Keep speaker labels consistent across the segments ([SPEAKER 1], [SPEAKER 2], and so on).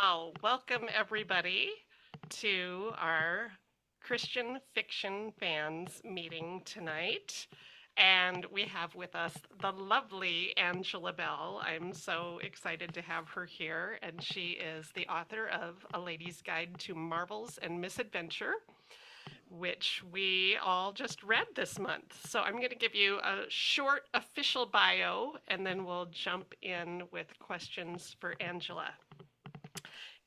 [SPEAKER 1] Well, welcome everybody to our Christian fiction fans meeting tonight. And we have with us the lovely Angela Bell. I'm so excited to have her here. And she is the author of A Lady's Guide to Marvels and Misadventure, which we all just read this month. So I'm going to give you a short official bio and then we'll jump in with questions for Angela.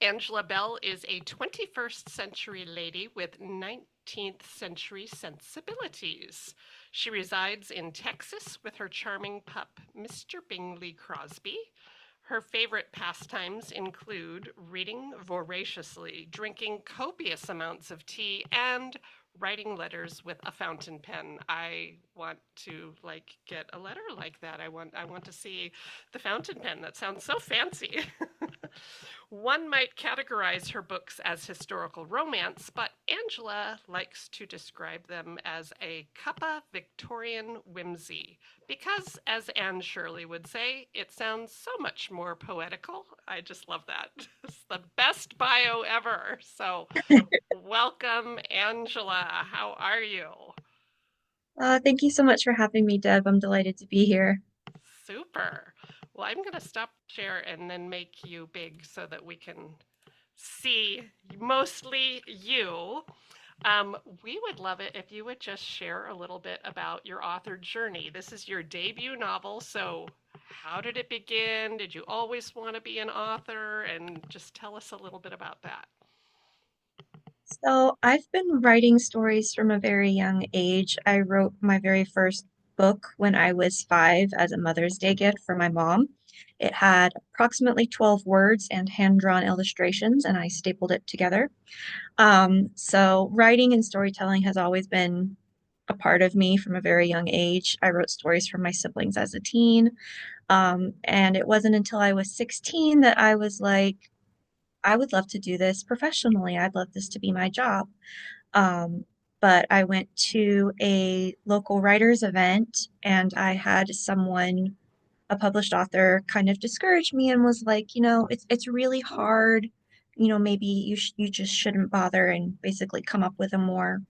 [SPEAKER 1] Angela Bell is a 21st century lady with 19th century sensibilities. She resides in Texas with her charming pup, Mr. Bingley Crosby. Her favorite pastimes include reading voraciously, drinking copious amounts of tea, and writing letters with a fountain pen. I want to get a letter like that. I want to see the fountain pen. That sounds so fancy. One might categorize her books as historical romance, but Angela likes to describe them as a cuppa Victorian whimsy. Because, as Anne Shirley would say, it sounds so much more poetical. I just love that. It's the best bio ever. So, welcome, Angela. How are you?
[SPEAKER 2] Thank you so much for having me, Deb. I'm delighted to be here.
[SPEAKER 1] Super. Well, I'm going to stop share and then make you big so that we can see mostly you. We would love it if you would just share a little bit about your author journey. This is your debut novel, so how did it begin? Did you always want to be an author? And just tell us a little bit about that.
[SPEAKER 2] So, I've been writing stories from a very young age. I wrote my very first book when I was 5 as a Mother's Day gift for my mom. It had approximately 12 words and hand-drawn illustrations, and I stapled it together. So, writing and storytelling has always been a part of me from a very young age. I wrote stories for my siblings as a teen. And it wasn't until I was 16 that I was like, I would love to do this professionally. I'd love this to be my job. Um, but I went to a local writers event and I had someone, a published author, kind of discourage me and was like, it's really hard. Maybe you just shouldn't bother and basically come up with a more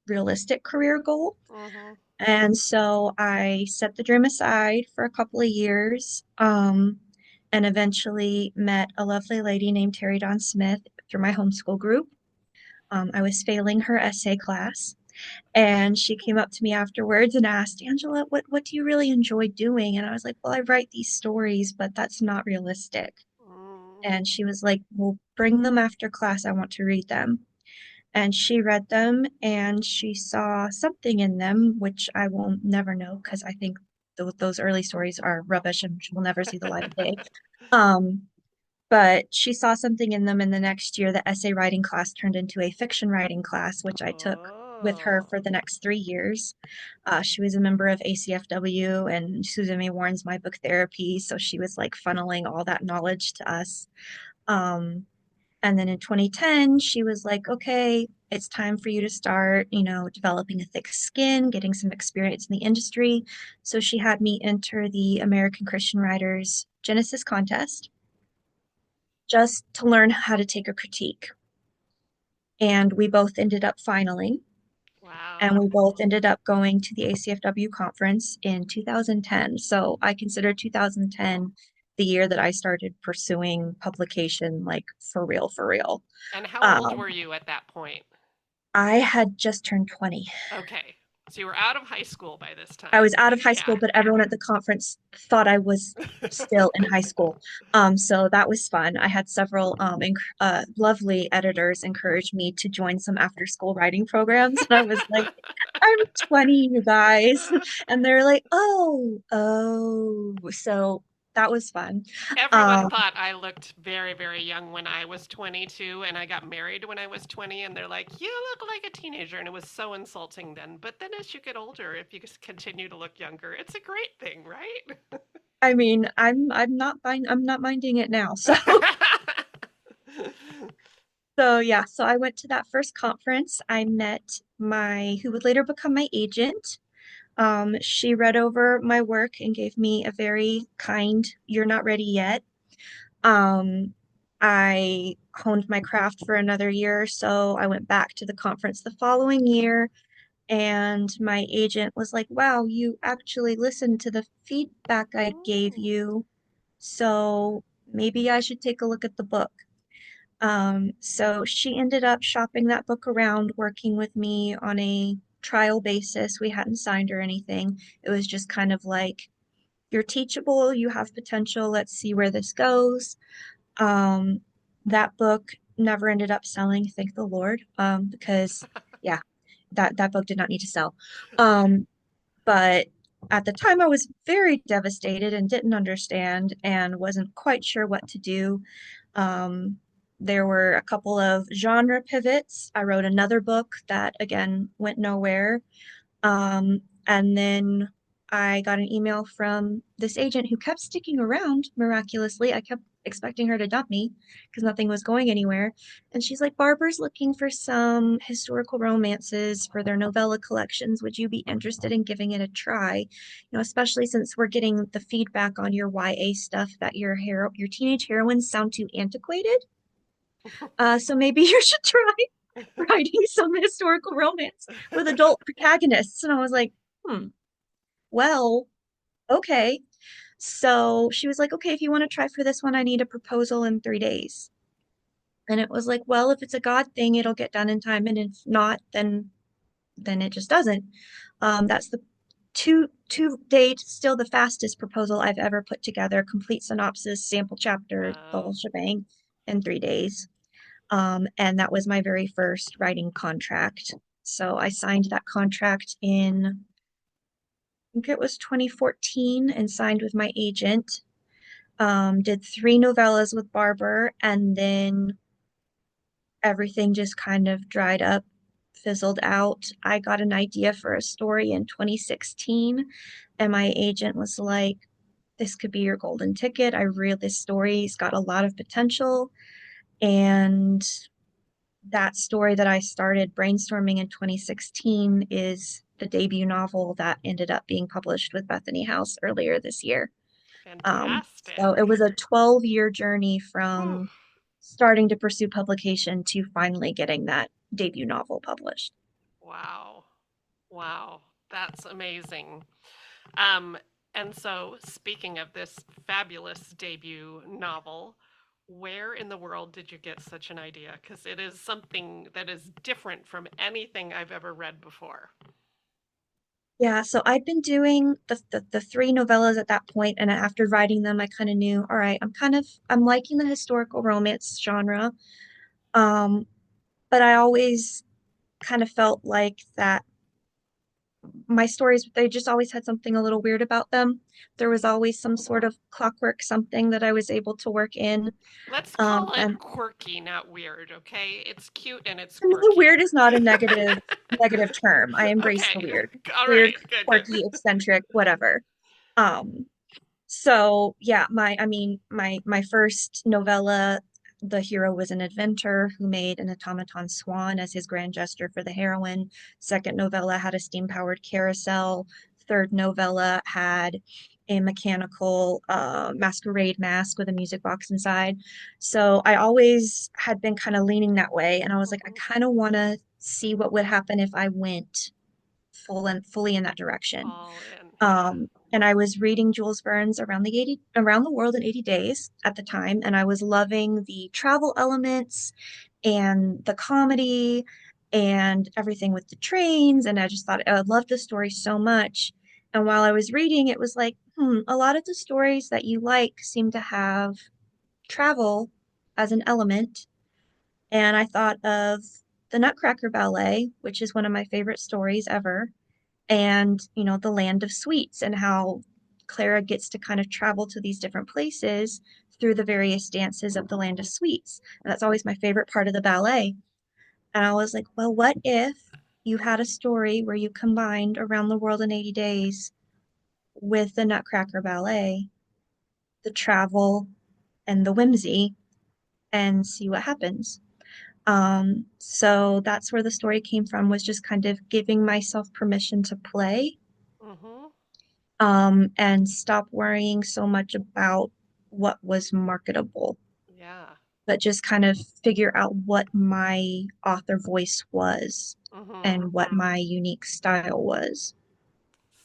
[SPEAKER 2] realistic career goal.
[SPEAKER 1] Mm-hmm.
[SPEAKER 2] And so I set the dream aside for a couple of years, and eventually met a lovely lady named Terry Dawn Smith through my homeschool group. I was failing her essay class, and she came up to me afterwards and asked, Angela, what do you really enjoy doing? And I was like, well, I write these stories, but that's not realistic.
[SPEAKER 1] Mm.
[SPEAKER 2] And she was like, well, bring them after class. I want to read them. And she read them and she saw something in them, which I will never know because I think those early stories are rubbish and will never see the light of day. Um, but she saw something in them, and the next year, the essay writing class turned into a fiction writing class, which I took with her
[SPEAKER 1] Oh.
[SPEAKER 2] for the next 3 years. She was a member of ACFW, and Susan May Warren's My Book Therapy, so she was like funneling all that knowledge to us. Um, and then in 2010, she was like, okay, it's time for you to start, developing a thick skin, getting some experience in the industry. So she had me enter the American Christian Writers Genesis contest just to learn how to take a critique. And we both ended up finaling, and
[SPEAKER 1] Wow.
[SPEAKER 2] we both ended up going to the ACFW conference in 2010. So I consider 2010 the year that I started pursuing publication, like for real, for real.
[SPEAKER 1] And how old
[SPEAKER 2] Um,
[SPEAKER 1] were you at that point?
[SPEAKER 2] I had just turned 20.
[SPEAKER 1] Okay. So you were out of high school by this
[SPEAKER 2] I
[SPEAKER 1] time.
[SPEAKER 2] was out of high
[SPEAKER 1] Yeah.
[SPEAKER 2] school, but everyone at the conference thought I was still in high school. So that was fun. I had several lovely editors encourage me to join some after school writing programs. And I was like, I'm 20, you guys. And they're like, oh, oh. So that was fun.
[SPEAKER 1] Everyone
[SPEAKER 2] Um,
[SPEAKER 1] thought I looked very, very young when I was 22, and I got married when I was 20, and they're like, "You look like a teenager," and it was so insulting then. But then as you get older, if you just continue to look younger, it's a great thing, right?
[SPEAKER 2] I mean, I'm not minding it now. So So yeah, so I went to that first conference. I met my who would later become my agent. She read over my work and gave me a very kind, "You're not ready yet." Um, I honed my craft for another year or so. I went back to the conference the following year, and my agent was like, wow, you actually listened to the feedback I gave
[SPEAKER 1] Ooh.
[SPEAKER 2] you, so maybe I should take a look at the book. So she ended up shopping that book around, working with me on a trial basis. We hadn't signed or anything. It was just kind of like, you're teachable, you have potential, let's see where this goes. Um, that book never ended up selling, thank the Lord, because yeah, that book did not need to sell. Um, but at the time, I was very devastated and didn't understand and wasn't quite sure what to do. Um, there were a couple of genre pivots. I wrote another book that again went nowhere. And then I got an email from this agent who kept sticking around miraculously. I kept expecting her to dump me because nothing was going anywhere. And she's like, Barbara's looking for some historical romances for their novella collections. Would you be interested in giving it a try? Especially since we're getting the feedback on your YA stuff that your teenage heroines sound too antiquated. So maybe you should try writing some historical romance with adult protagonists. And I was like, well, okay. So she was like, okay, if you want to try for this one, I need a proposal in 3 days. And it was like, well, if it's a God thing, it'll get done in time. And if not, then it just doesn't. That's the to date still the fastest proposal I've ever put together, complete synopsis, sample chapter, the whole
[SPEAKER 1] Wow.
[SPEAKER 2] shebang in 3 days. And that was my very first writing contract. So I signed that contract in, I think it was 2014, and signed with my agent. Did 3 novellas with Barber, and then everything just kind of dried up, fizzled out. I got an idea for a story in 2016, and my agent was like, this could be your golden ticket. This story's got a lot of potential. And that story that I started brainstorming in 2016 is the debut novel that ended up being published with Bethany House earlier this year. So it
[SPEAKER 1] Fantastic.
[SPEAKER 2] was a 12-year journey
[SPEAKER 1] Whew.
[SPEAKER 2] from starting to pursue publication to finally getting that debut novel published.
[SPEAKER 1] Wow. Wow. That's amazing. Um, and so, speaking of this fabulous debut novel, where in the world did you get such an idea? Because it is something that is different from anything I've ever read before.
[SPEAKER 2] Yeah, so I'd been doing the 3 novellas at that point, and after writing them, I kind of knew, all right, I'm liking the historical romance genre. Um, but I always kind of felt like that my stories, they just always had something a little weird about them. There was always some sort of clockwork something that I was able to work in.
[SPEAKER 1] Let's call it
[SPEAKER 2] And
[SPEAKER 1] quirky, not weird, okay? It's cute and it's
[SPEAKER 2] the
[SPEAKER 1] quirky.
[SPEAKER 2] weird is not a negative term. I embrace the
[SPEAKER 1] Okay.
[SPEAKER 2] weird.
[SPEAKER 1] All
[SPEAKER 2] Weird,
[SPEAKER 1] right. Good,
[SPEAKER 2] quirky,
[SPEAKER 1] good.
[SPEAKER 2] eccentric, whatever. Um, So yeah, my first novella, the hero was an inventor who made an automaton swan as his grand gesture for the heroine. Second novella had a steam-powered carousel. Third novella had a mechanical masquerade mask with a music box inside. So I always had been kind of leaning that way, and I was like, I
[SPEAKER 1] Hmm.
[SPEAKER 2] kind of want to see what would happen if I went fully in that direction.
[SPEAKER 1] All in. Yeah.
[SPEAKER 2] And I was reading Jules Verne's Around the World in 80 Days at the time, and I was loving the travel elements and the comedy and everything with the trains. And I just thought I loved the story so much. And while I was reading, it was like, a lot of the stories that you like seem to have travel as an element. And I thought of the Nutcracker Ballet, which is one of my favorite stories ever, and the land of sweets, and how Clara gets to kind of travel to these different places through the various dances of the land of sweets. And that's always my favorite part of the ballet. And I was like, well, what if you had a story where you combined Around the World in 80 Days with the Nutcracker Ballet, the travel and the whimsy, and see what happens. So that's where the story came from, was just kind of giving myself permission to play,
[SPEAKER 1] Hmm.
[SPEAKER 2] and stop worrying so much about what was marketable.
[SPEAKER 1] Yeah.
[SPEAKER 2] but just kind of figure out what my author voice was
[SPEAKER 1] Hmm.
[SPEAKER 2] and what my unique style was.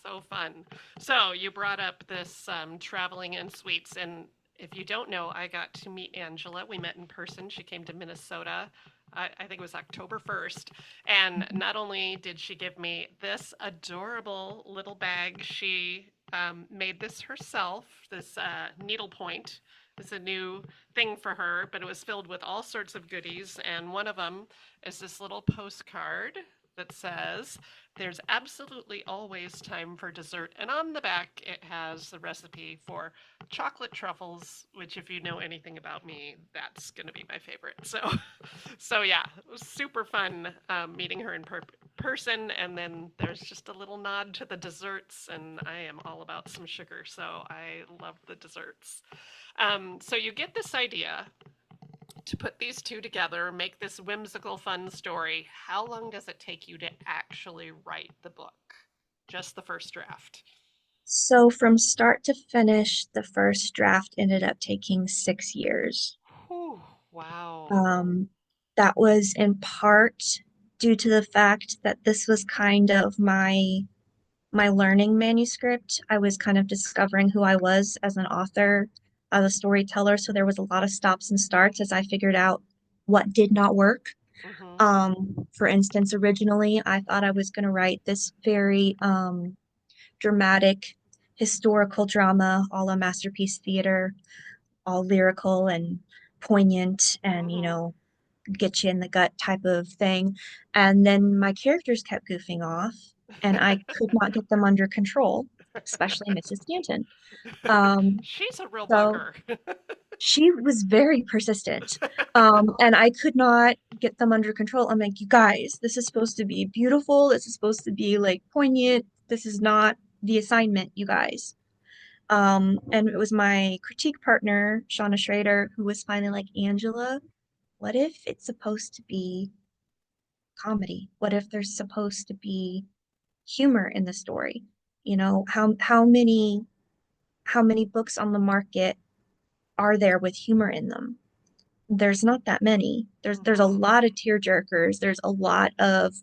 [SPEAKER 1] So fun. So you brought up this traveling in suites, and if you don't know, I got to meet Angela. We met in person. She came to Minnesota. I think it was October 1st. And not only did she give me this adorable little bag, she made this herself, this needlepoint. It's a new thing for her, but it was filled with all sorts of goodies. And one of them is this little postcard that says, there's absolutely always time for dessert. And on the back, it has the recipe for chocolate truffles, which, if you know anything about me, that's going to be my favorite. So yeah, it was super fun meeting her in person. And then there's just a little nod to the desserts, and I am all about some sugar, so I love the desserts. So you get this idea to put these two together, make this whimsical, fun story. How long does it take you to actually write the book? Just the first draft.
[SPEAKER 2] So from start to finish, the first draft ended up taking 6 years.
[SPEAKER 1] Whew, wow.
[SPEAKER 2] Um, that was in part due to the fact that this was kind of my learning manuscript. I was kind of discovering who I was as an author, as a storyteller. So there was a lot of stops and starts as I figured out what did not work.
[SPEAKER 1] Mm-hmm.
[SPEAKER 2] For instance, originally I thought I was going to write this very dramatic historical drama, all a masterpiece theater, all lyrical and poignant and,
[SPEAKER 1] Mm-hmm.
[SPEAKER 2] get you in the gut type of thing. And then my characters kept goofing off and I could not get them under control, especially Mrs. Stanton. Um,
[SPEAKER 1] She's a real
[SPEAKER 2] so
[SPEAKER 1] bugger.
[SPEAKER 2] she was very persistent. And I could not get them under control. I'm like, you guys, this is supposed to be beautiful. This is supposed to be like poignant. This is not the assignment, you guys. And it was my critique partner, Shauna Schrader, who was finally like, Angela, what if it's supposed to be comedy? What if there's supposed to be humor in the story? How many books on the market are there with humor in them? There's not that many. There's a
[SPEAKER 1] Mm-hmm.
[SPEAKER 2] lot of tearjerkers, there's a lot of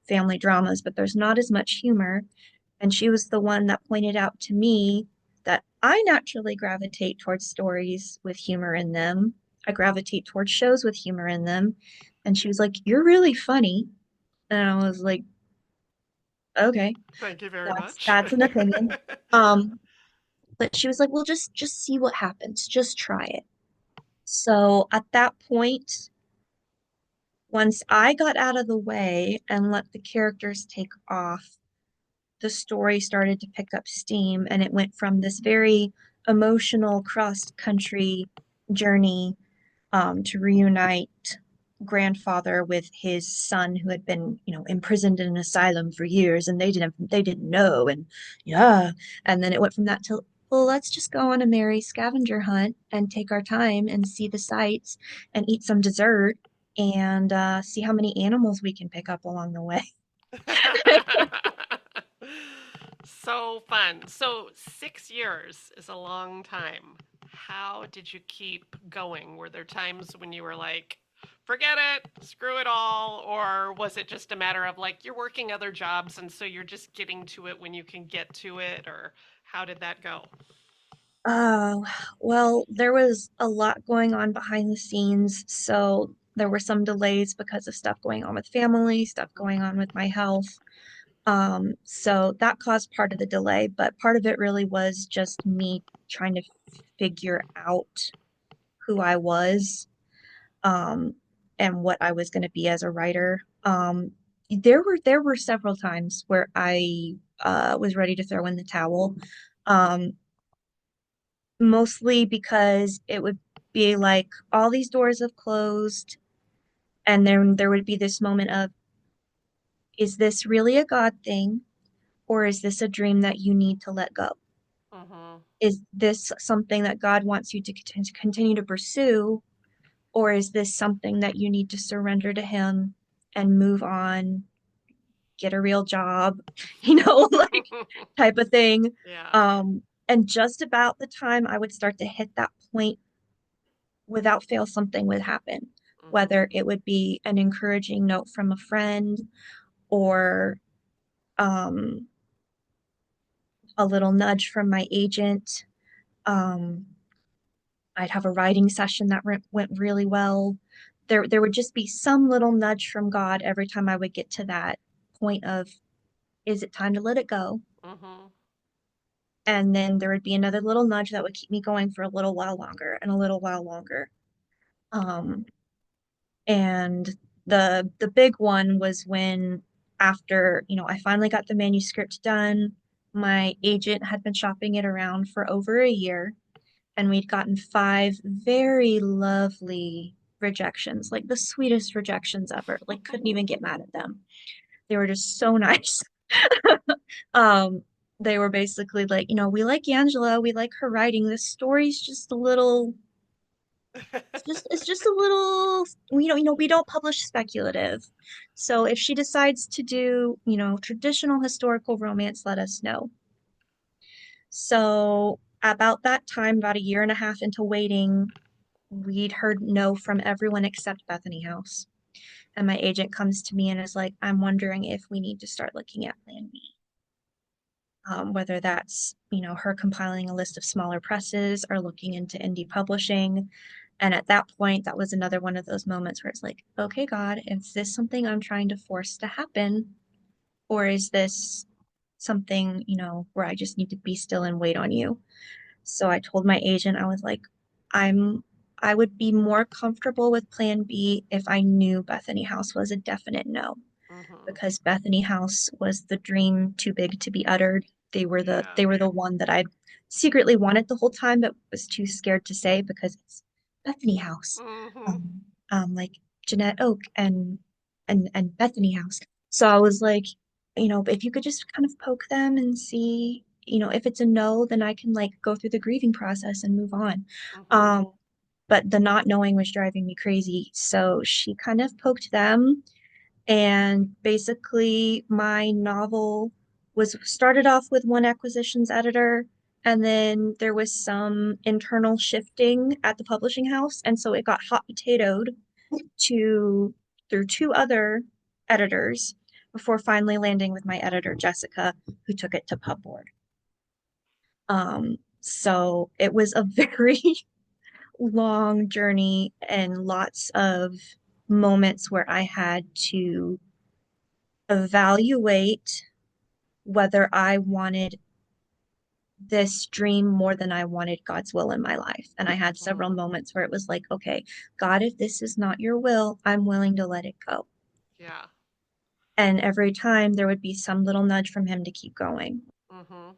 [SPEAKER 2] family dramas, but there's not as much humor. And she was the one that pointed out to me that I naturally gravitate towards stories with humor in them. I gravitate towards shows with humor in them. And she was like, "You're really funny." And I was like, "Okay,
[SPEAKER 1] Thank you very
[SPEAKER 2] that's
[SPEAKER 1] much.
[SPEAKER 2] that's an opinion." Um, but she was like, "Well, just see what happens. Just try it." So at that point, once I got out of the way and let the characters take off, the story started to pick up steam and it went from this very emotional cross-country journey to reunite grandfather with his son who had been, imprisoned in an asylum for years and they didn't know and yeah. And then it went from that to, well, let's just go on a merry scavenger hunt and take our time and see the sights and eat some dessert and see how many animals we can pick up along the way.
[SPEAKER 1] So fun. So 6 years is a long time. How did you keep going? Were there times when you were like, forget it, screw it all? Or was it just a matter of like you're working other jobs and so you're just getting to it when you can get to it? Or how did that go?
[SPEAKER 2] Oh, well, there was a lot going on behind the scenes. So there were some delays because of stuff going on with family, stuff going on with my health. So that caused part of the delay, but part of it really was just me trying to figure out who I was, um, and what I was going to be as a writer. There were several times where I was ready to throw in the towel. Um, Mostly because it would be like all these doors have closed, and then there would be this moment of, is this really a God thing, or is this a dream that you need to let go?
[SPEAKER 1] Mm-hmm.
[SPEAKER 2] Is this something that God wants you to continue to pursue, or is this something that you need to surrender to Him and move on, get a real job, like type of thing?
[SPEAKER 1] Yeah.
[SPEAKER 2] And just about the time I would start to hit that point without fail, something would happen,
[SPEAKER 1] Mhm.
[SPEAKER 2] whether it would be an encouraging note from a friend or um, a little nudge from my agent. Um, I'd have a writing session that went really well. There would just be some little nudge from God every time I would get to that point of, is it time to let it go?
[SPEAKER 1] Mhm.
[SPEAKER 2] And then there would be another little nudge that would keep me going for a little while longer and a little while longer. Um, and the big one was when after, I finally got the manuscript done, my agent had been shopping it around for over a year, and we'd gotten five very lovely rejections, like the sweetest rejections ever. Like couldn't even get mad at them. They were just so nice. Um, they were basically like, we like Angela, we like her writing. This story's just a little, it's just a little, we don't publish speculative. So if she decides to do, traditional historical romance, let us know. So about that time, about a year and a half into waiting, we'd heard no from everyone except Bethany House. And my agent comes to me and is like, I'm wondering if we need to start looking at Plan B. Whether that's, her compiling a list of smaller presses or looking into indie publishing. And at that point, that was another one of those moments where it's like, okay, God, is this something I'm trying to force to happen? Or is this something, where I just need to be still and wait on you? So I told my agent, I was like, I'm I would be more comfortable with Plan B if I knew Bethany House was a definite no,
[SPEAKER 1] Mhm.
[SPEAKER 2] because Bethany House was the dream too big to be uttered. They were the
[SPEAKER 1] Yeah.
[SPEAKER 2] they were the one that I secretly wanted the whole time, but was too scared to say because it's Bethany House,
[SPEAKER 1] Mhm.
[SPEAKER 2] um, like Jeanette Oak and Bethany House. So I was like, if you could just kind of poke them and see, if it's a no, then I can like go through the grieving process and move on.
[SPEAKER 1] Mhm.
[SPEAKER 2] Um, but the not knowing was driving me crazy. So she kind of poked them, and basically, my novel was started off with one acquisitions editor, and then there was some internal shifting at the publishing house, and so it got hot potatoed to through two other editors before finally landing with my editor Jessica, who took it to pub board. So it was a very long journey and lots of moments where I had to evaluate whether I wanted this dream more than I wanted God's will in my life. And I had several
[SPEAKER 1] Mhm.
[SPEAKER 2] moments where it was like, okay, God, if this is not your will, I'm willing to let it go.
[SPEAKER 1] Yeah.
[SPEAKER 2] And every time there would be some little nudge from him to keep going.
[SPEAKER 1] Mhm.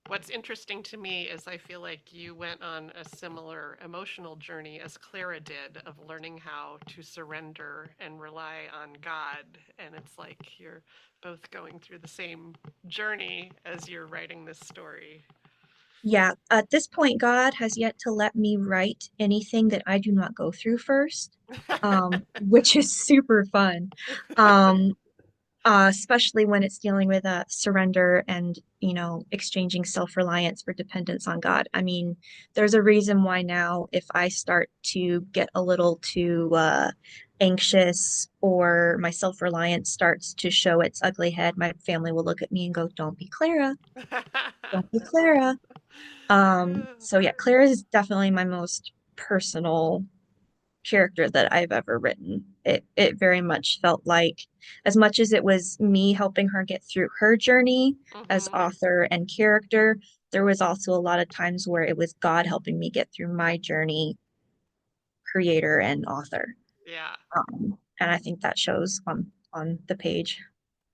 [SPEAKER 1] What's interesting to me is I feel like you went on a similar emotional journey as Clara did of learning how to surrender and rely on God. And it's like you're both going through the same journey as you're writing this story.
[SPEAKER 2] Yeah, at this point, God has yet to let me write anything that I do not go through first, which is super fun. Um, Especially when it's dealing with surrender and, exchanging self-reliance for dependence on God. I mean, there's a reason why now, if I start to get a little too anxious or my self-reliance starts to show its ugly head, my family will look at me and go, "Don't be Clara, don't be Clara." So yeah, Clara is definitely my most personal character that I've ever written. It very much felt like, as much as it was me helping her get through her journey as
[SPEAKER 1] Mhm.
[SPEAKER 2] author and character, there was also a lot of times where it was God helping me get through my journey, creator and author.
[SPEAKER 1] Yeah.
[SPEAKER 2] And I think that shows on the page.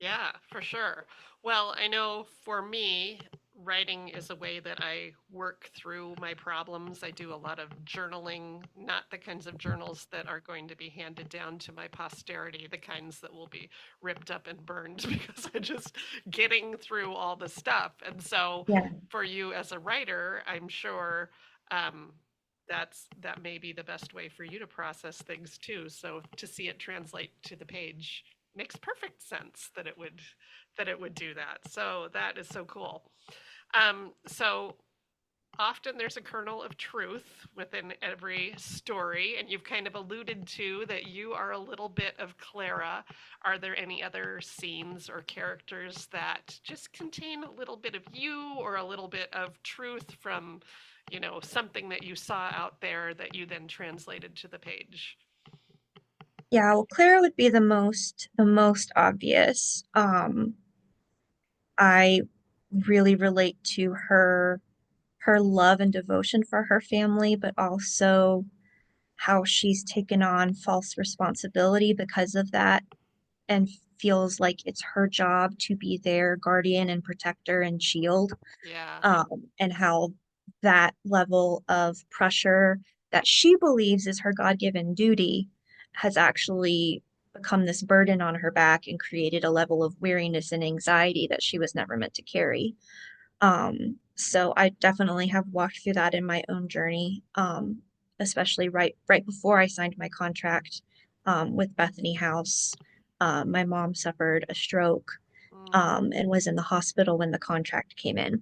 [SPEAKER 1] Yeah, for sure. Well, I know for me, writing is a way that I work through my problems. I do a lot of journaling, not the kinds of journals that are going to be handed down to my posterity, the kinds that will be ripped up and burned because I'm just getting through all the stuff. And so,
[SPEAKER 2] Yeah.
[SPEAKER 1] for you as a writer, I'm sure um, that may be the best way for you to process things too. So to see it translate to the page makes perfect sense that it would do that. So that is so cool. So often there's a kernel of truth within every story, and you've kind of alluded to that you are a little bit of Clara. Are there any other scenes or characters that just contain a little bit of you or a little bit of truth from, something that you saw out there that you then translated to the page?
[SPEAKER 2] Yeah, well, Clara would be the most obvious. I really relate to her love and devotion for her family, but also how she's taken on false responsibility because of that and feels like it's her job to be their guardian and protector and shield.
[SPEAKER 1] Yeah.
[SPEAKER 2] And how that level of pressure that she believes is her God-given duty has actually become this burden on her back and created a level of weariness and anxiety that she was never meant to carry. So I definitely have walked through that in my own journey, especially right before I signed my contract with Bethany House. My mom suffered a stroke
[SPEAKER 1] Mm,
[SPEAKER 2] and was in the hospital when the contract came in.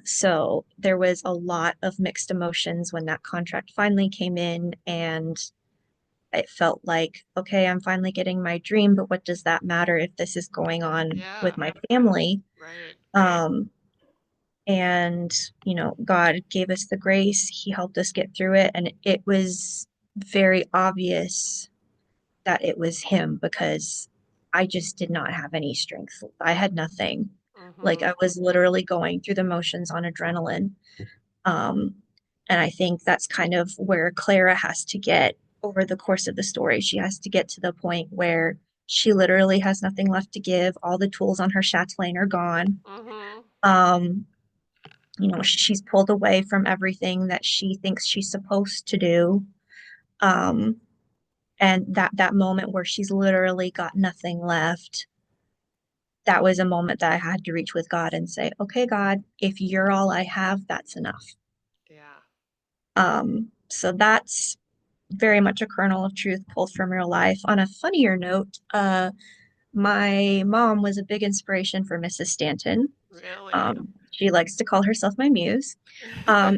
[SPEAKER 2] So there was a lot of mixed emotions when that contract finally came in, and it felt like, okay, I'm finally getting my dream, but what does that matter if this is going on
[SPEAKER 1] yeah.
[SPEAKER 2] with my family?
[SPEAKER 1] Right.
[SPEAKER 2] Um, and God gave us the grace. He helped us get through it, and it was very obvious that it was him because I just did not have any strength. I had nothing. Like
[SPEAKER 1] Mm-hmm.
[SPEAKER 2] I was literally going through the motions on adrenaline. Um, and I think that's kind of where Clara has to get over the course of the story. She has to get to the point where she literally has nothing left to give. All the tools on her chatelaine are gone.
[SPEAKER 1] Mm-hmm.
[SPEAKER 2] Um, she's pulled away from everything that she thinks she's supposed to do. Um, and that moment where she's literally got nothing left, that was a moment that I had to reach with God and say, okay, God, if you're all I have, that's enough.
[SPEAKER 1] Yeah.
[SPEAKER 2] So that's very much a kernel of truth pulled from real life. On a funnier note, my mom was a big inspiration for Mrs. Stanton.
[SPEAKER 1] Really.
[SPEAKER 2] She likes to call herself my muse.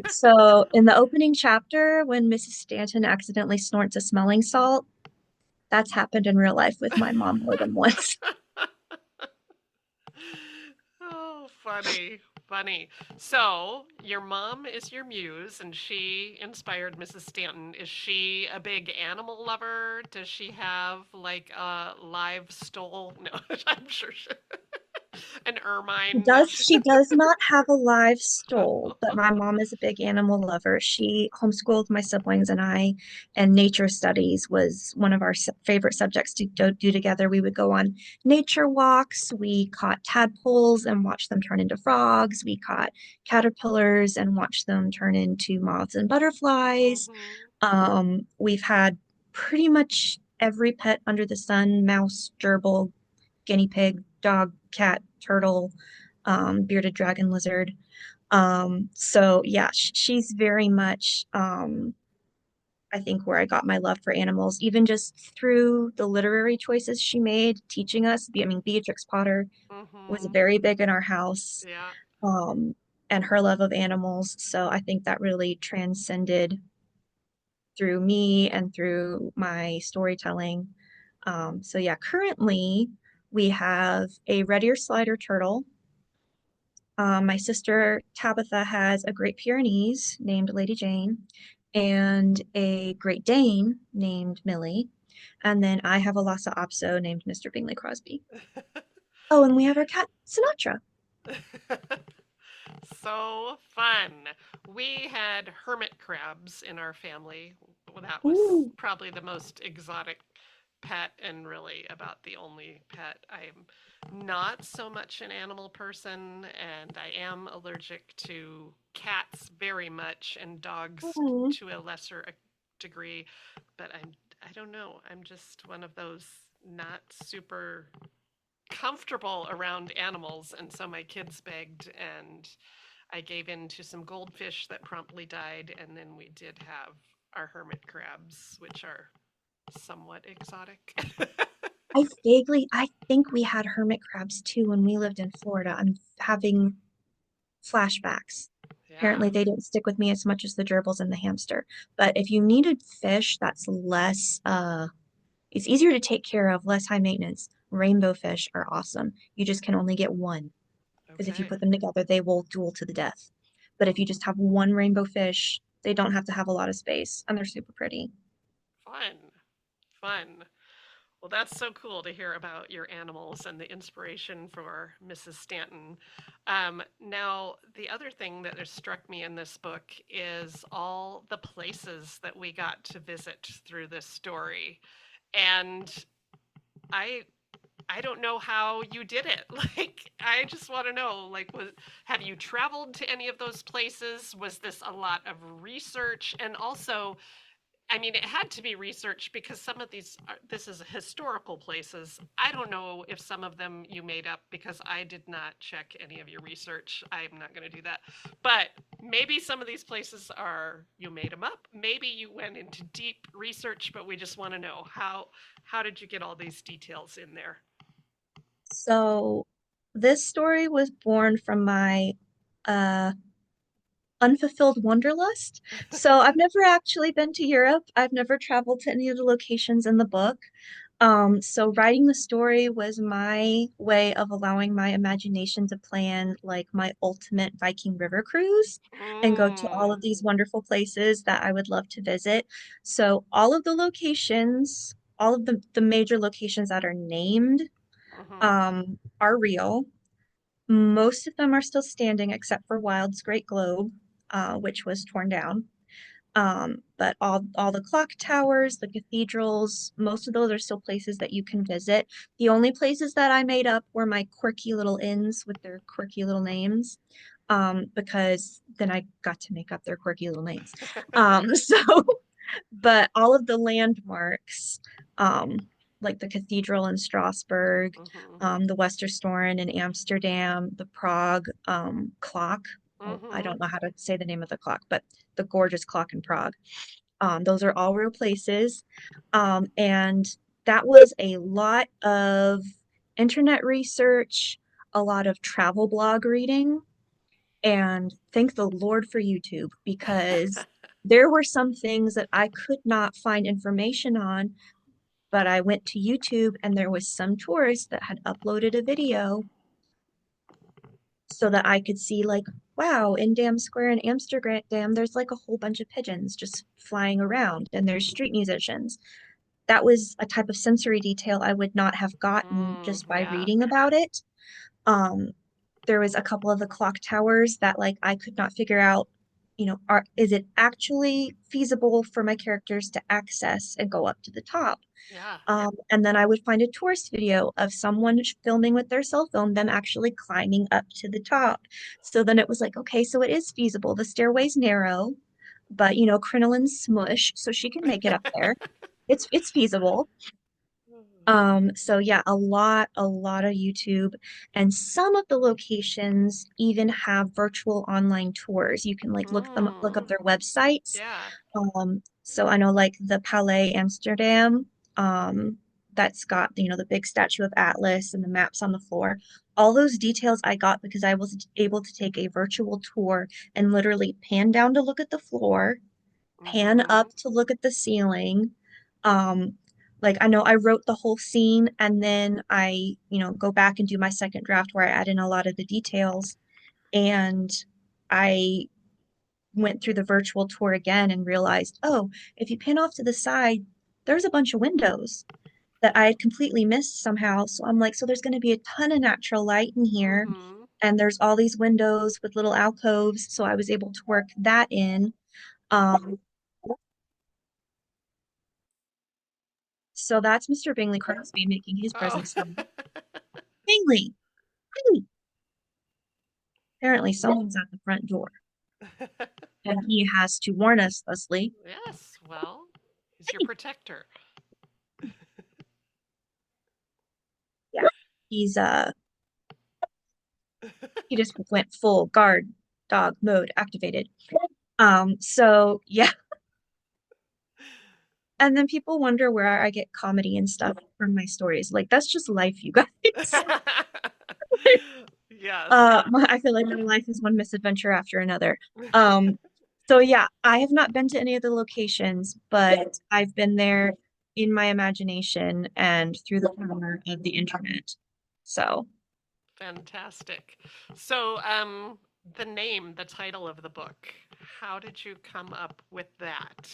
[SPEAKER 2] So in the opening chapter, when Mrs. Stanton accidentally snorts a smelling salt, that's happened in real life with my mom more than once.
[SPEAKER 1] Oh, funny, funny. So, your mom is your muse, and she inspired Mrs. Stanton. Is she a big animal lover? Does she have like a live stole? No, I'm sure an ermine that she.
[SPEAKER 2] She does not have a live stole, but my mom is a big animal lover. She homeschooled my siblings and I, and nature studies was one of our favorite subjects to do together. We would go on nature walks. We caught tadpoles and watched them turn into frogs. We caught caterpillars and watched them turn into moths and butterflies.
[SPEAKER 1] Mm-hmm.
[SPEAKER 2] We've had pretty much every pet under the sun, mouse, gerbil, guinea pig, dog, cat, turtle, bearded dragon lizard. So yeah, she's very much, I think, where I got my love for animals, even just through the literary choices she made, teaching us. I mean, Beatrix Potter was
[SPEAKER 1] Mm-hmm.
[SPEAKER 2] very big in our house,
[SPEAKER 1] Yeah.
[SPEAKER 2] um, and her love of animals. So I think that really transcended through me and through my storytelling. So yeah, currently we have a red ear slider turtle. My sister Tabitha has a Great Pyrenees named Lady Jane and a Great Dane named Millie. And then I have a Lhasa Apso named Mr. Bingley Crosby. Oh, and we have our cat Sinatra.
[SPEAKER 1] So fun. We had hermit crabs in our family. Well, that was
[SPEAKER 2] Ooh.
[SPEAKER 1] probably the most exotic pet and really about the only pet. I'm not so much an animal person and I am allergic to cats very much and dogs
[SPEAKER 2] Ooh.
[SPEAKER 1] to a lesser degree, but I don't know. I'm just one of those not super comfortable around animals, and so my kids begged, and I gave in to some goldfish that promptly died, and then we did have our hermit crabs, which are somewhat exotic.
[SPEAKER 2] I think we had hermit crabs too when we lived in Florida. I'm having flashbacks.
[SPEAKER 1] Yeah.
[SPEAKER 2] Apparently, they didn't stick with me as much as the gerbils and the hamster. But if you needed fish, that's less, it's easier to take care of, less high maintenance. Rainbow fish are awesome. You just can only get one because if you
[SPEAKER 1] Okay.
[SPEAKER 2] put them together, they will duel to the death. But if you just have one rainbow fish, they don't have to have a lot of space and they're super pretty.
[SPEAKER 1] Fun. Fun. Well, that's so cool to hear about your animals and the inspiration for Mrs. Stanton. Now, the other thing that has struck me in this book is all the places that we got to visit through this story. And I I don't know how you did it. Like, I just want to know, like, have you traveled to any of those places? Was this a lot of research? And also, I mean, it had to be research because some of this is historical places. I don't know if some of them you made up because I did not check any of your research. I'm not going to do that. But maybe some of these places are you made them up. Maybe you went into deep research, but we just want to know how did you get all these details in there?
[SPEAKER 2] So this story was born from my uh unfulfilled wanderlust. So I've never actually been to Europe. I've never traveled to any of the locations in the book. So writing the story was my way of allowing my imagination to plan like my ultimate Viking river cruise and go to all
[SPEAKER 1] Mm.
[SPEAKER 2] of these wonderful places that I would love to visit. So all of the locations, all of the major locations that are named,
[SPEAKER 1] Mm-hmm.
[SPEAKER 2] are real. Most of them are still standing except for Wild's Great Globe, which was torn down. But all the clock towers, the cathedrals, most of those are still places that you can visit. The only places that I made up were my quirky little inns with their quirky little names, because then I got to make up their quirky little names. So, but all of the landmarks, um, like the cathedral in Strasbourg,
[SPEAKER 1] Mm-hmm.
[SPEAKER 2] the Westerstoren in Amsterdam, the Prague clock. Oh, I
[SPEAKER 1] Mm-hmm.
[SPEAKER 2] don't know how to say the name of the clock, but the gorgeous clock in Prague. Those are all real places. And that was a lot of internet research, a lot of travel blog reading, and thank the Lord for YouTube because there were some things that I could not find information on, but I went to YouTube and there was some tourist that had uploaded a video so that I could see, like, wow, in Dam Square in Amsterdam, there's like a whole bunch of pigeons just flying around and there's street musicians. That was a type of sensory detail I would not have gotten
[SPEAKER 1] Mm,
[SPEAKER 2] just by
[SPEAKER 1] yeah.
[SPEAKER 2] reading about it. Um, there was a couple of the clock towers that like I could not figure out, is it actually feasible for my characters to access and go up to the top?
[SPEAKER 1] Yeah.
[SPEAKER 2] And then I would find a tourist video of someone filming with their cell phone, them actually climbing up to the top. So then it was like, okay, so it is feasible. The stairway's narrow, but Crinoline's smush, so she can make it up there. It's feasible. So yeah, a lot of YouTube, and some of the locations even have virtual online tours. You can like look up
[SPEAKER 1] Mm,
[SPEAKER 2] their websites.
[SPEAKER 1] yeah.
[SPEAKER 2] So I know like the Palais Amsterdam, that's got, the big statue of Atlas and the maps on the floor. All those details I got because I was able to take a virtual tour and literally pan down to look at the floor, pan
[SPEAKER 1] Mm-hmm.
[SPEAKER 2] up to look at the ceiling. Um, like I know I wrote the whole scene and then I, go back and do my second draft where I add in a lot of the details. And I went through the virtual tour again and realized, oh, if you pan off to the side, there's a bunch of windows that I had completely missed somehow. So I'm like, so there's going to be a ton of natural light in here.
[SPEAKER 1] Mm-hmm.
[SPEAKER 2] And there's all these windows with little alcoves. So I was able to work that in. Um, so that's Mr. Bingley Crosby making his
[SPEAKER 1] Oh.
[SPEAKER 2] presence known. Bingley, hey, apparently someone's at the front door. And he has to warn us, Leslie.
[SPEAKER 1] Yes. Well, he's your
[SPEAKER 2] Hey,
[SPEAKER 1] protector.
[SPEAKER 2] yeah, he's he just went full guard dog mode activated. So yeah, and then people wonder where I get comedy and stuff from my stories. Like that's just life, you guys.
[SPEAKER 1] Yes.
[SPEAKER 2] I feel like my life is one misadventure after another. Um, so yeah, I have not been to any of the locations, but I've been there in my imagination and through the power of the internet. So
[SPEAKER 1] Fantastic. So, the name, the title of the book, how did you come up with that?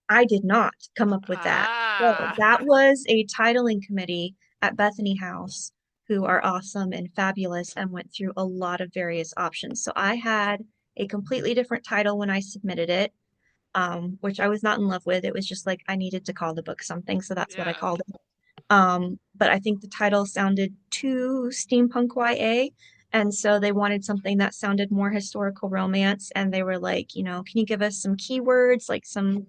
[SPEAKER 2] I did not come up with that. So
[SPEAKER 1] Ah,
[SPEAKER 2] that was a titling committee at Bethany House who are awesome and fabulous and went through a lot of various options. So I had a completely different title when I submitted it, which I was not in love with. It was just like I needed to call the book something, so that's what I
[SPEAKER 1] yeah.
[SPEAKER 2] called it. But I think the title sounded too steampunk YA, and so they wanted something that sounded more historical romance, and they were like, can you give us some keywords, like some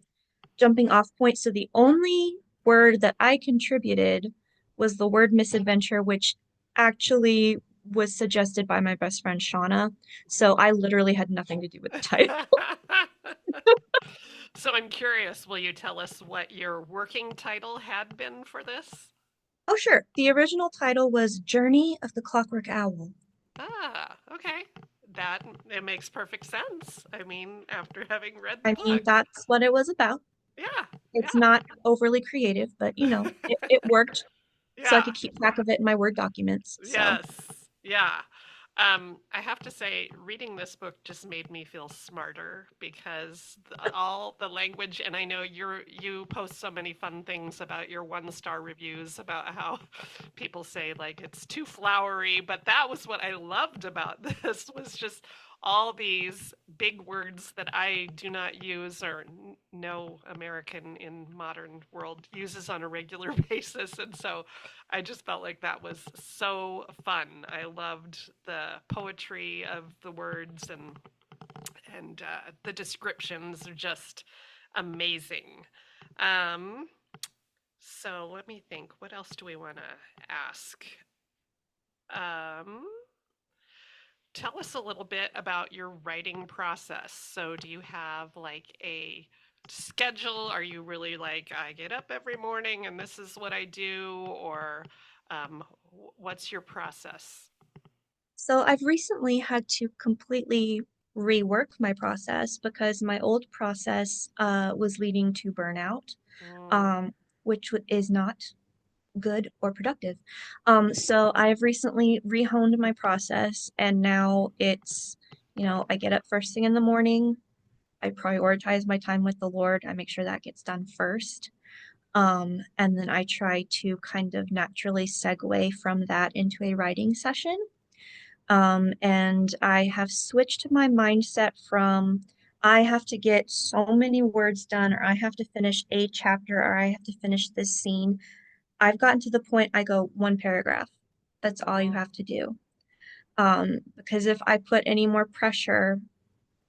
[SPEAKER 2] jumping off point? So the only word that I contributed was the word misadventure, which actually was suggested by my best friend Shauna. So I literally had nothing to do with the title.
[SPEAKER 1] So I'm curious, will you tell us what your working title had been for this?
[SPEAKER 2] Oh, sure. The original title was Journey of the Clockwork Owl.
[SPEAKER 1] Ah, okay. That it makes perfect sense. I mean, after having read the
[SPEAKER 2] I mean,
[SPEAKER 1] book.
[SPEAKER 2] that's what it was about.
[SPEAKER 1] Yeah,
[SPEAKER 2] It's
[SPEAKER 1] yeah.
[SPEAKER 2] not overly creative, but it worked so I
[SPEAKER 1] Yeah.
[SPEAKER 2] could keep track of it in my Word documents. So,
[SPEAKER 1] Yes. Yeah. I have to say, reading this book just made me feel smarter because all the language, and I know you post so many fun things about your 1-star reviews about how people say like it's too flowery, but that was what I loved about this was just all these big words that I do not use or no American in modern world uses on a regular basis, and so I just felt like that was so fun. I loved the poetry of the words and the descriptions are just amazing. Um, so let me think. What else do we want to ask? Um, Tell us a little bit about your writing process. So, do you have like a schedule? Are you really like, I get up every morning and this is what I do? Or what's your process?
[SPEAKER 2] so I've recently had to completely rework my process because my old process was leading to burnout,
[SPEAKER 1] Mm.
[SPEAKER 2] um, which is not good or productive. So I've recently rehoned my process, and now I get up first thing in the morning. I prioritize my time with the Lord. I make sure that gets done first. And then I try to kind of naturally segue from that into a writing session. And I have switched my mindset from I have to get so many words done, or I have to finish a chapter, or I have to finish this scene. I've gotten to the point I go one paragraph. That's all you
[SPEAKER 1] Mm.
[SPEAKER 2] have to do. Because if I put any more pressure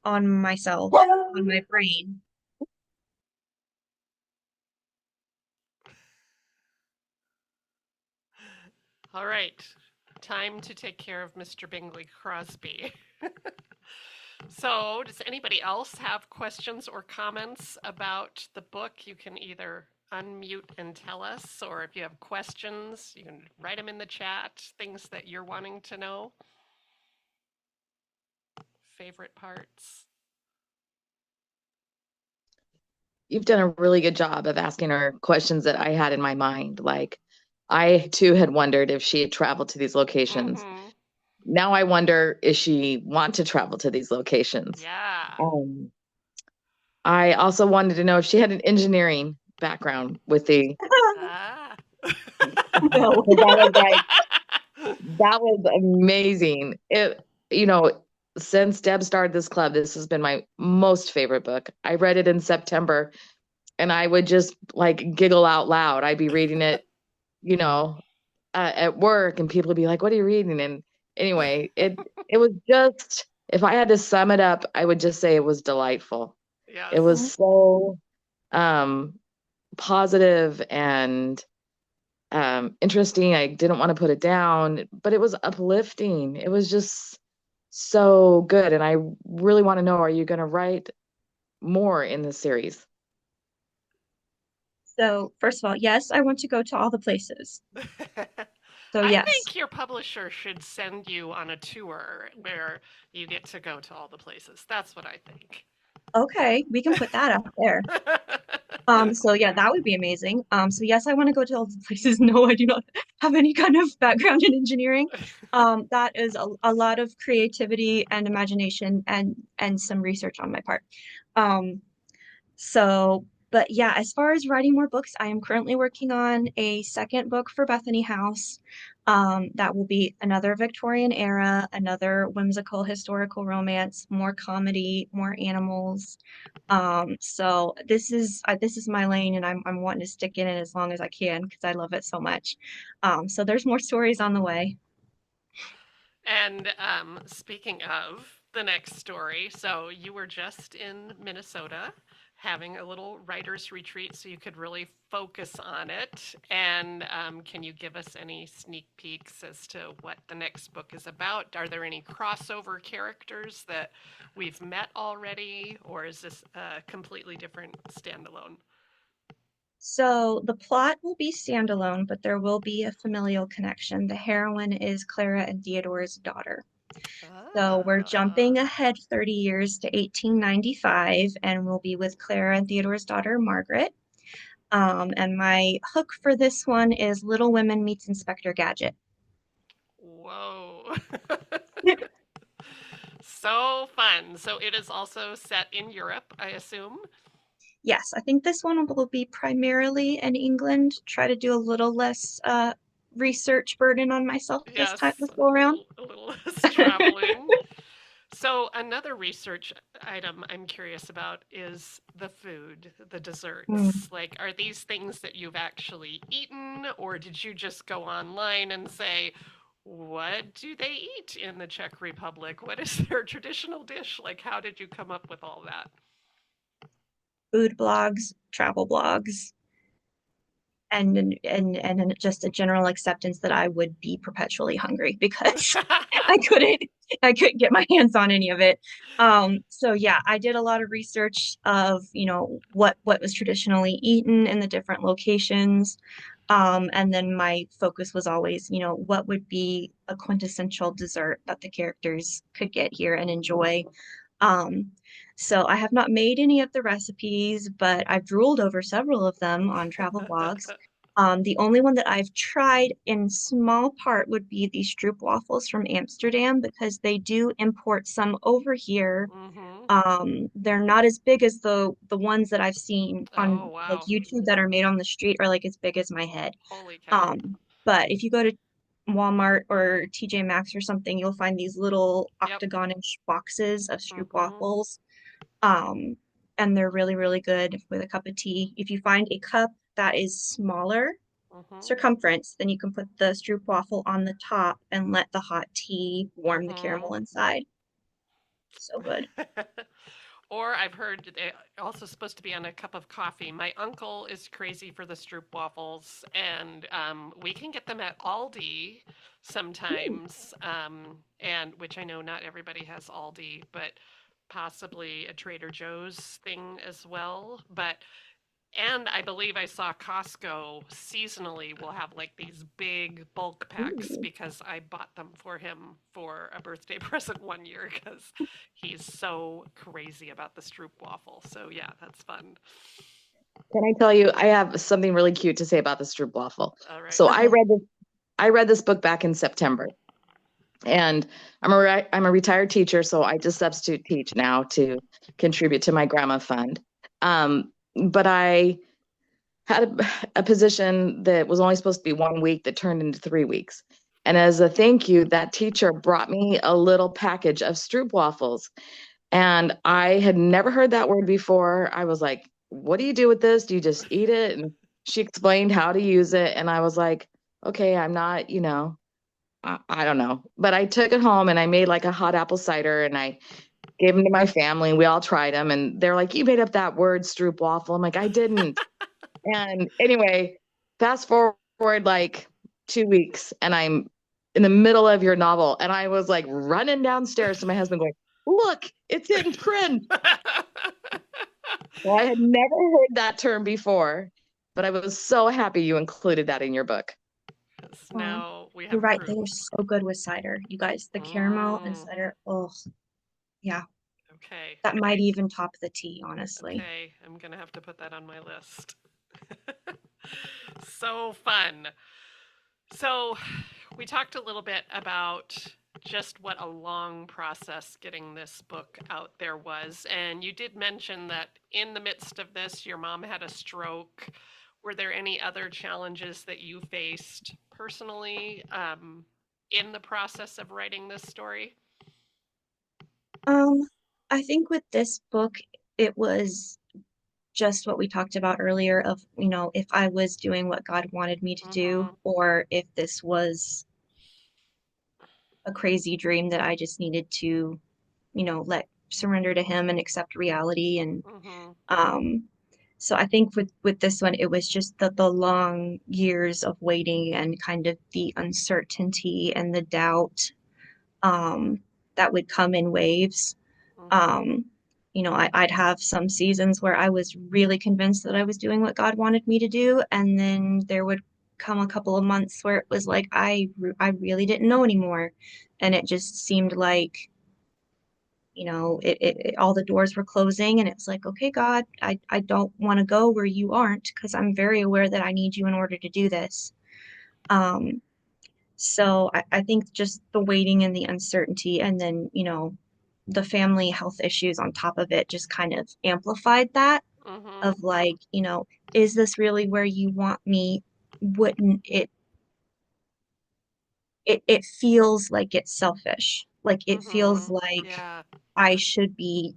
[SPEAKER 2] on myself, on my brain,
[SPEAKER 1] All right. Time to take care of Mr. Bingley Crosby. So, does anybody else have questions or comments about the book? You can either unmute and tell us, or if you have questions, you can write them in the chat, things that you're wanting to know. Favorite parts?
[SPEAKER 3] You've done a really good job of asking her questions that I had in my mind. Like, I too had wondered if she had traveled to these locations.
[SPEAKER 1] Mm-hmm.
[SPEAKER 3] Now I wonder, is she want to travel to these locations?
[SPEAKER 1] Yeah.
[SPEAKER 3] Um, I also wanted to know if she had an engineering background with the,
[SPEAKER 1] Ah.
[SPEAKER 2] no.
[SPEAKER 3] because I was like, that was amazing. Since Deb started this club, this has been my most favorite book. I read it in September and I would just like giggle out loud. I'd be reading it, you know, at work, and people would be like, "What are you reading?" And anyway, it was just, if I had to sum it up, I would just say it was delightful. It
[SPEAKER 1] Yes.
[SPEAKER 3] was so um, positive and interesting. I didn't want to put it down, but it was uplifting. It was just so good, and I really want to know: are you going to write more in this series?
[SPEAKER 2] So, first of all, yes, I want to go to all the places. So
[SPEAKER 1] I
[SPEAKER 2] yes.
[SPEAKER 1] think your publisher should send you on a tour where you get to go to all the places. That's what I think.
[SPEAKER 2] Okay, we can put that out there. So yeah, that would be amazing. So yes, I want to go to all the places. No, I do not have any kind of background in engineering. That is a lot of creativity and imagination and some research on my part. Um, but yeah, as far as writing more books, I am currently working on a second book for Bethany House. That will be another Victorian era, another whimsical historical romance, more comedy, more animals. So this is my lane, and I'm wanting to stick in it as long as I can because I love it so much. So there's more stories on the way.
[SPEAKER 1] And speaking of the next story, so you were just in Minnesota having a little writer's retreat so you could really focus on it. And can you give us any sneak peeks as to what the next book is about? Are there any crossover characters that we've met already, or is this a completely different standalone?
[SPEAKER 2] So the plot will be standalone, but there will be a familial connection. The heroine is Clara and Theodore's daughter. So we're
[SPEAKER 1] Ah.
[SPEAKER 2] jumping ahead 30 years to 1895, and we'll be with Clara and Theodore's daughter, Margaret. And my hook for this one is Little Women meets Inspector Gadget.
[SPEAKER 1] Whoa. So fun. So it is also set in Europe, I assume.
[SPEAKER 2] Yes, I think this one will be primarily in England. Try to do a little less research burden on myself
[SPEAKER 1] Yes,
[SPEAKER 2] this go around.
[SPEAKER 1] a little less traveling. So another research item I'm curious about is the food, the
[SPEAKER 2] Mm.
[SPEAKER 1] desserts. Like, are these things that you've actually eaten, or did you just go online and say, what do they eat in the Czech Republic? What is their traditional dish? Like, how did you come up with all that?
[SPEAKER 2] Food blogs, travel blogs, and just a general acceptance that I would be perpetually hungry because I couldn't I couldn't get my hands on any of it. So yeah, I did a lot of research of, what was traditionally eaten in the different locations. And then my focus was always, what would be a quintessential dessert that the characters could get here and enjoy. Um, so I have not made any of the recipes, but I've drooled over several of them on travel blogs. The only one that I've tried in small part would be the stroop waffles from Amsterdam because they do import some over here.
[SPEAKER 1] Mm-hmm.
[SPEAKER 2] They're not as big as the ones that I've seen
[SPEAKER 1] Oh,
[SPEAKER 2] on like
[SPEAKER 1] wow.
[SPEAKER 2] YouTube that are made on the street are like as big as my head.
[SPEAKER 1] Holy cow.
[SPEAKER 2] But if you go to Walmart or TJ Maxx or something, you'll find these little
[SPEAKER 1] Yep.
[SPEAKER 2] octagonish boxes of
[SPEAKER 1] Mm-hmm.
[SPEAKER 2] stroopwafels. Um, and they're really, really good with a cup of tea. If you find a cup that is smaller
[SPEAKER 1] Mm-hmm.
[SPEAKER 2] circumference, then you can put the stroopwafel on the top and let the hot tea warm the
[SPEAKER 1] Mm-hmm.
[SPEAKER 2] caramel inside. So good.
[SPEAKER 1] Or I've heard they're also supposed to be on a cup of coffee. My uncle is crazy for the stroop waffles, and we can get them at Aldi sometimes, and which I know not everybody has Aldi, but possibly a Trader Joe's thing as well. But and I believe I saw Costco seasonally will have like these big bulk packs
[SPEAKER 2] Ooh.
[SPEAKER 1] because I bought them for him for a birthday present one year because he's so crazy about the Stroop waffle. So yeah, that's fun.
[SPEAKER 3] Can I tell you, I have something really cute to say about the stroopwafel.
[SPEAKER 1] All right.
[SPEAKER 3] So
[SPEAKER 2] Okay.
[SPEAKER 3] I read this book back in September, and I'm a retired teacher, so I just substitute teach now to contribute to my grandma fund. But I had a position that was only supposed to be 1 week that turned into 3 weeks. And as a thank you, that teacher brought me a little package of stroopwafels. And I had never heard that word before. I was like, what do you do with this? Do you just eat it? And she explained how to use it. And I was like, okay, I'm not, I don't know. But I took it home and I made like a hot apple cider and I gave them to my family and we all tried them. And they're like, you made up that word, stroop waffle. I'm like, I didn't. And anyway, fast forward like 2 weeks and I'm in the middle of your novel. And I was like running downstairs to my husband going, look, it's in print. Well, I had never heard that term before, but I was so happy you included that in your book.
[SPEAKER 1] Yes.
[SPEAKER 2] Wow.
[SPEAKER 1] So we
[SPEAKER 2] You're
[SPEAKER 1] have
[SPEAKER 2] right. They
[SPEAKER 1] proof.
[SPEAKER 2] are so good with cider. You guys, the caramel and
[SPEAKER 1] Mm,
[SPEAKER 2] cider. Oh, yeah.
[SPEAKER 1] okay.
[SPEAKER 2] That might even top the tea, honestly.
[SPEAKER 1] Okay. I'm going to have to put that on my list. So fun. So, we talked a little bit about just what a long process getting this book out there was. And you did mention that in the midst of this, your mom had a stroke. Were there any other challenges that you faced personally in the process of writing this story?
[SPEAKER 2] Um, I think with this book, it was just what we talked about earlier of, if I was doing what God wanted me to do,
[SPEAKER 1] Mm-hmm.
[SPEAKER 2] or if this was a crazy dream that I just needed to, let surrender to Him and accept reality. And
[SPEAKER 1] Mm-hmm.
[SPEAKER 2] um, so I think with this one, it was just the long years of waiting and kind of the uncertainty and the doubt um, that would come in waves.
[SPEAKER 1] Mm-hmm.
[SPEAKER 2] Um, I'd have some seasons where I was really convinced that I was doing what God wanted me to do, and then there would come a couple of months where it was like I really didn't know anymore, and it just seemed like all the doors were closing, and it's like, okay, God, I don't want to go where you aren't because I'm very aware that I need you in order to do this. Um, so I think just the waiting and the uncertainty, and then, the family health issues on top of it just kind of amplified that
[SPEAKER 1] Mm-hmm.
[SPEAKER 2] of like, is this really where you want me? Wouldn't it feels like it's selfish. Like it feels
[SPEAKER 1] Mm-hmm.
[SPEAKER 2] like
[SPEAKER 1] Yeah.
[SPEAKER 2] I should be,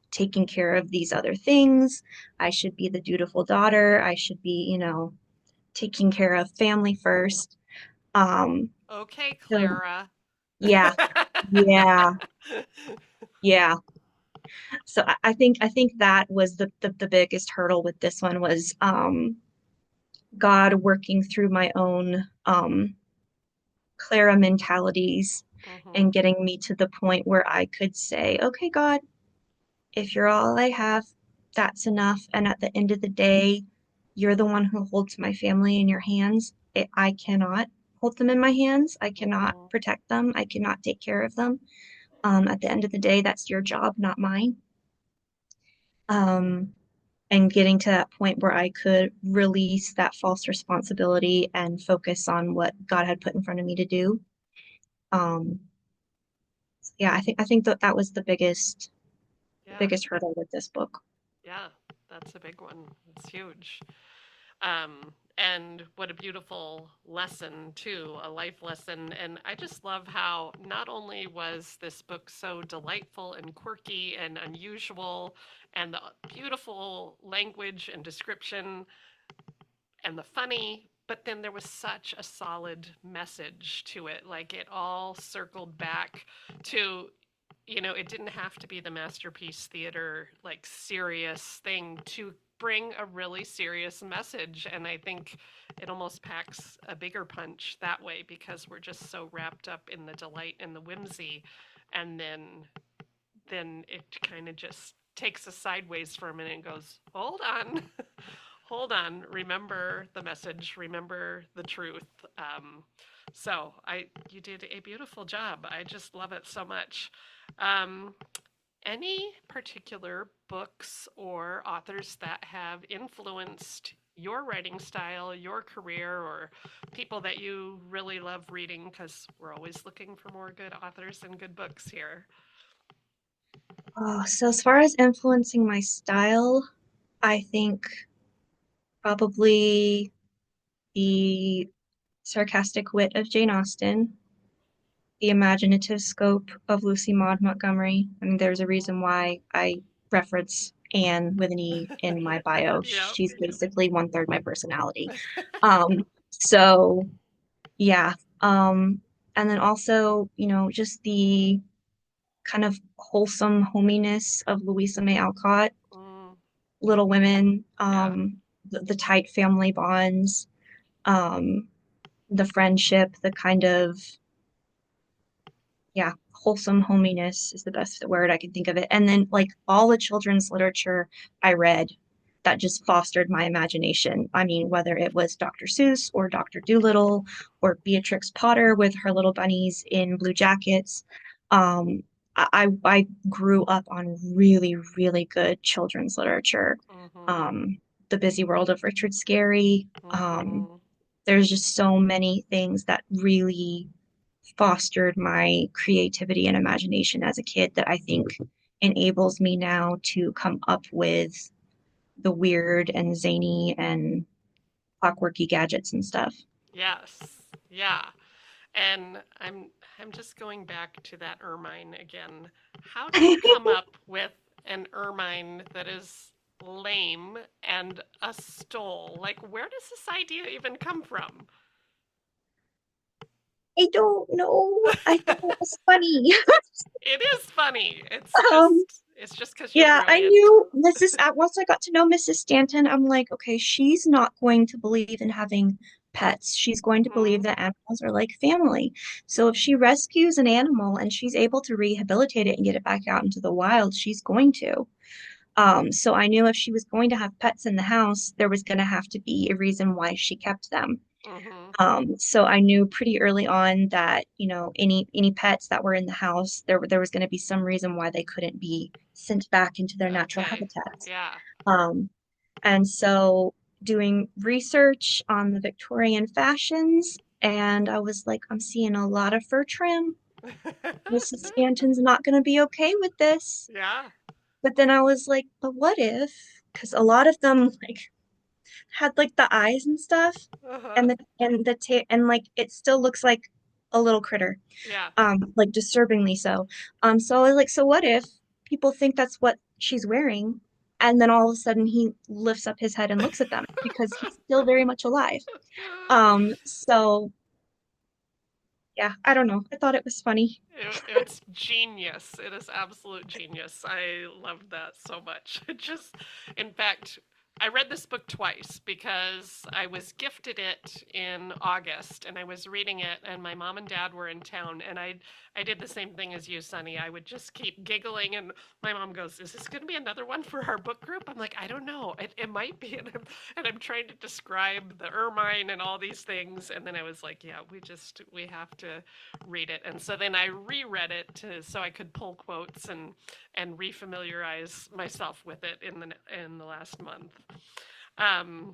[SPEAKER 2] taking care of these other things. I should be the dutiful daughter. I should be, taking care of family first. Um,
[SPEAKER 1] Okay,
[SPEAKER 2] so
[SPEAKER 1] Clara.
[SPEAKER 2] yeah, yeah, yeah. So I think that was the biggest hurdle with this one was God working through my own Clara mentalities
[SPEAKER 1] Mm-hmm.
[SPEAKER 2] and getting me to the point where I could say, okay, God, if you're all I have, that's enough. And at the end of the day, you're the one who holds my family in your hands. I cannot hold them in my hands. I cannot
[SPEAKER 1] Mm-hmm.
[SPEAKER 2] protect them. I cannot take care of them. At the end of the day, that's your job, not mine. Um, and getting to that point where I could release that false responsibility and focus on what God had put in front of me to do. Um, yeah, I think that was the
[SPEAKER 1] Yeah.
[SPEAKER 2] biggest hurdle with this book.
[SPEAKER 1] Yeah. That's a big one. It's huge. And what a beautiful lesson, too, a life lesson. And I just love how not only was this book so delightful and quirky and unusual, and the beautiful language and description and the funny, but then there was such a solid message to it. Like it all circled back to, it didn't have to be the masterpiece theater, like serious thing to bring a really serious message. And I think it almost packs a bigger punch that way because we're just so wrapped up in the delight and the whimsy. And then it kind of just takes us sideways for a minute and goes, hold on, hold on, remember the message, remember the truth. You did a beautiful job. I just love it so much. Um, any particular books or authors that have influenced your writing style, your career, or people that you really love reading? Because we're always looking for more good authors and good books here.
[SPEAKER 2] So as far as influencing my style, I think probably the sarcastic wit of Jane Austen, the imaginative scope of Lucy Maud Montgomery. I mean, there's a reason why I reference Anne with an E in my bio.
[SPEAKER 1] Yep.
[SPEAKER 2] She's basically one third my personality. So yeah. And then also, just the kind of wholesome hominess of Louisa May Alcott,
[SPEAKER 1] Mm,
[SPEAKER 2] Little Women,
[SPEAKER 1] yeah.
[SPEAKER 2] the tight family bonds, um, the friendship, the kind of, yeah, wholesome hominess is the best word I can think of it. And then like all the children's literature I read, that just fostered my imagination. I mean, whether it was Dr. Seuss or Dr. Dolittle or Beatrix Potter with her little bunnies in blue jackets. I grew up on really, really good children's literature.
[SPEAKER 1] Mm-hmm.
[SPEAKER 2] Um, The Busy World of Richard Scarry.
[SPEAKER 1] Mm-hmm.
[SPEAKER 2] There's just so many things that really fostered my creativity and imagination as a kid that I think enables me now to come up with the weird and zany and clockworky gadgets and stuff.
[SPEAKER 1] Yes. Yeah. And I'm just going back to that ermine again. How do you come up with an ermine that is lame and a stole? Like, where does this idea even come from?
[SPEAKER 2] I don't know. I thought it was funny.
[SPEAKER 1] It is funny. It's
[SPEAKER 2] Um,
[SPEAKER 1] just because you're
[SPEAKER 2] yeah, I
[SPEAKER 1] brilliant.
[SPEAKER 2] knew once I got to know Mrs. Stanton, I'm like, okay, she's not going to believe in having pets. She's going to believe
[SPEAKER 1] Hmm.
[SPEAKER 2] that animals are like family. So if she rescues an animal and she's able to rehabilitate it and get it back out into the wild, she's going to. So I knew if she was going to have pets in the house, there was going to have to be a reason why she kept them.
[SPEAKER 1] Hmm.
[SPEAKER 2] So I knew pretty early on that, any pets that were in the house, there was going to be some reason why they couldn't be sent back into their natural
[SPEAKER 1] Okay.
[SPEAKER 2] habitats.
[SPEAKER 1] Yeah.
[SPEAKER 2] Um, and so doing research on the Victorian fashions, and I was like, I'm seeing a lot of fur trim. Mrs. Stanton's not going to be okay with this.
[SPEAKER 1] Yeah.
[SPEAKER 2] But then I was like, but what if? Because a lot of them had like the eyes and stuff,
[SPEAKER 1] Uh-huh.
[SPEAKER 2] and like it still looks like a little critter,
[SPEAKER 1] Yeah.
[SPEAKER 2] like disturbingly so. So I was like, so what if people think that's what she's wearing, and then all of a sudden he lifts up his head and looks at them because he's still very much alive. So yeah, I don't know. I thought it was funny.
[SPEAKER 1] It's genius. It is absolute genius. I loved that so much. It just, in fact, I read this book twice because I was gifted it in August and I was reading it and my mom and dad were in town and I did the same thing as you, Sunny. I would just keep giggling and my mom goes, "Is this going to be another one for our book group?" I'm like, "I don't know. It might be." And I'm trying to describe the ermine and all these things and then I was like, "Yeah, we have to read it." And so then I reread it so I could pull quotes and refamiliarize myself with it in the last month. Um,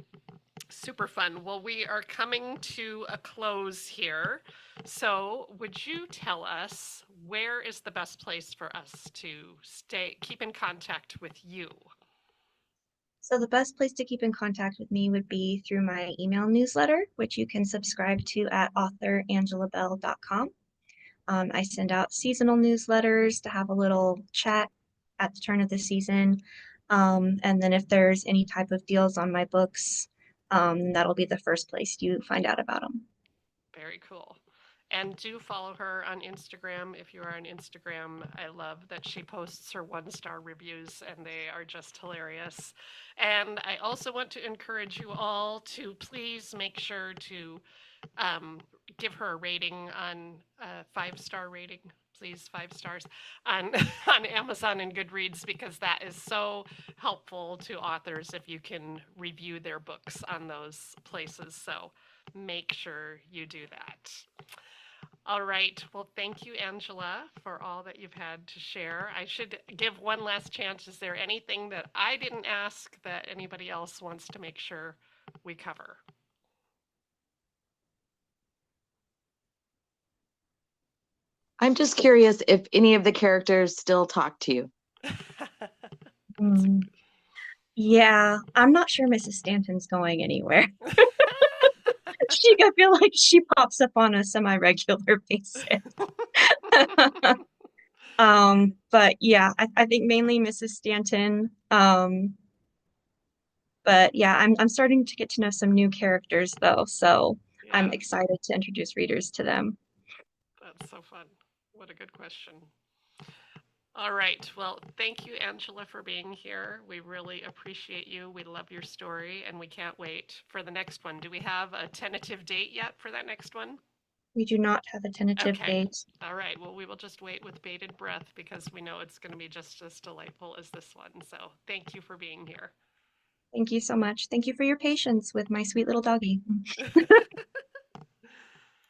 [SPEAKER 1] Super fun. Well, we are coming to a close here. So, would you tell us where is the best place for us to keep in contact with you?
[SPEAKER 2] So the best place to keep in contact with me would be through my email newsletter, which you can subscribe to at authorangela.bell.com. I send out seasonal newsletters to have a little chat at the turn of the season. And then if there's any type of deals on my books, that'll be the first place you find out about them.
[SPEAKER 1] Very cool. And do follow her on Instagram if you are on Instagram. I love that she posts her 1-star reviews and they are just hilarious. And I also want to encourage you all to please make sure to um, give her a rating on a 5-star rating, please, 5 stars on on Amazon and Goodreads because that is so helpful to authors if you can review their books on those places. So make sure you do that. All right. Well, thank you, Angela, for all that you've had to share. I should give one last chance. Is there anything that I didn't ask that anybody else wants to make sure we cover?
[SPEAKER 3] I'm just curious if any of the characters still talk to you.
[SPEAKER 1] That's
[SPEAKER 2] Mm, yeah, I'm not sure Mrs. Stanton's going anywhere.
[SPEAKER 1] a...
[SPEAKER 2] I feel like she pops up on a semi-regular basis. But yeah, I think mainly Mrs. Stanton. But yeah, I'm starting to get to know some new characters though, so I'm
[SPEAKER 1] Yeah,
[SPEAKER 2] excited to introduce readers to them.
[SPEAKER 1] that's so fun. What a good question. All right. Well, thank you, Angela, for being here. We really appreciate you. We love your story, and we can't wait for the next one. Do we have a tentative date yet for that next one?
[SPEAKER 2] We do not have a tentative
[SPEAKER 1] Okay.
[SPEAKER 2] date.
[SPEAKER 1] All right. Well, we will just wait with bated breath because we know it's going to be just as delightful as this one. So thank you for being here.
[SPEAKER 2] Thank you so much. Thank you for your patience with my sweet little doggy.